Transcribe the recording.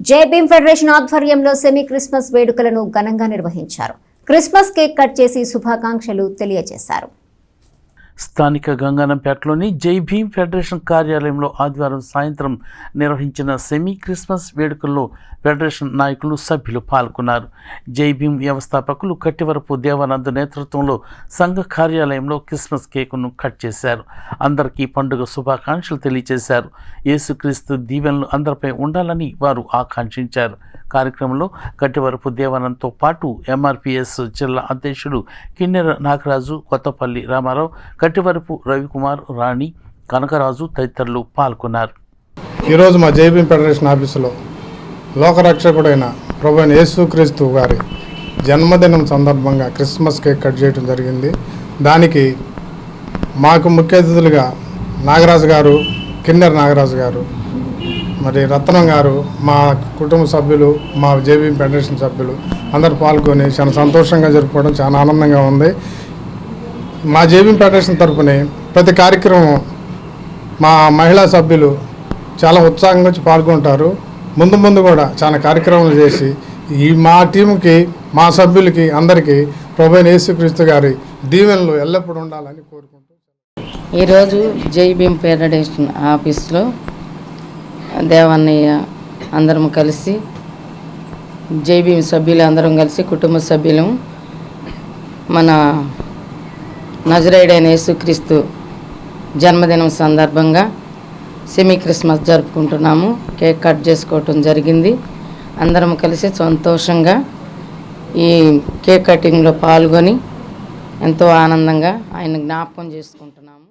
జై భీమ్ ఫెడరేషన్ ఆధ్వర్యంలో semi Christmas వేడుకలను ఘనంగా నిర్వహించారు. క్రిస్మస్ కేక్ కట్ చేసి శుభాకాంక్షలు తెలియజేశారు. స్థానిక గంగానంపేటలోని జై భీమ్ ఫెడరేషన్ కార్యాలయంలో ఆదివారం సాయంత్రం నిర్వహించిన సెమీ క్రిస్మస్ వేడుకల్లో ఫెడరేషన్ నాయకులు సభ్యులు పాల్గొన్నారు. జై భీమ్ వ్యవస్థాపకులు కట్టివరపు దేవానంద్ నేతృత్వంలో సంఘ కార్యాలయంలో క్రిస్మస్ కేకును కట్ చేశారు. అందరికీ పండుగ శుభాకాంక్షలు తెలియజేశారు. యేసుక్రీస్తు దీవెనలు అందరిపై ఉండాలని వారు ఆకాంక్షించారు. కార్యక్రమంలో కట్టివరపు దేవానంద్తో పాటు ఎంఆర్పిఎస్ జిల్లా అధ్యక్షుడు కిన్నెర నాగరాజు, కొత్తపల్లి రామారావు, కట్టివరపు రవికుమార్, రాణి, కనకరాజు తదితరులు పాల్గొన్నారు. ఈరోజు మా జై భీమ్ ఫెడరేషన్ ఆఫీసులో లోకరక్షకుడైన ప్రభువైన యేసుక్రీస్తు గారి జన్మదినం సందర్భంగా క్రిస్మస్ కేక్ కట్ చేయడం జరిగింది. దానికి మాకు ముఖ్య అతిథులుగా నాగరాజు గారు, కిన్నెర నాగరాజు గారు, మరి రత్నం గారు, మా కుటుంబ సభ్యులు, మా జై భీమ్ ఫెడరేషన్ సభ్యులు అందరూ పాల్గొని చాలా సంతోషంగా జరుపుకోవడం చాలా ఆనందంగా ఉంది. మా జై భీమ్ ఫెడరేషన్ తరఫున ప్రతి కార్యక్రమం మా మహిళా సభ్యులు చాలా ఉత్సాహంగా వచ్చి పాల్గొంటారు. ముందు ముందు కూడా చాలా కార్యక్రమాలు చేసి ఈ మా టీంకి, మా సభ్యులకి అందరికీ ప్రభువైన యేసుక్రీస్తు గారి దీవెనలు ఎల్లప్పుడూ ఉండాలని కోరుకుంటూ ఈరోజు జై భీమ్ ఫెడరేషన్ ఆఫీస్లో దేవన్నయ్య అందరం కలిసి, జై భీమ్ సభ్యులు అందరం కలిసి, కుటుంబ సభ్యులు మన నజరేయుడైన యేసుక్రీస్తు జన్మదినం సందర్భంగా సెమీ క్రిస్మస్ జరుపుకుంటున్నాము. కేక్ కట్ చేసుకోవటం జరిగింది. అందరం కలిసి సంతోషంగా ఈ కేక్ కటింగ్లో పాల్గొని ఎంతో ఆనందంగా ఆయన జ్ఞాపకం చేసుకుంటున్నాము.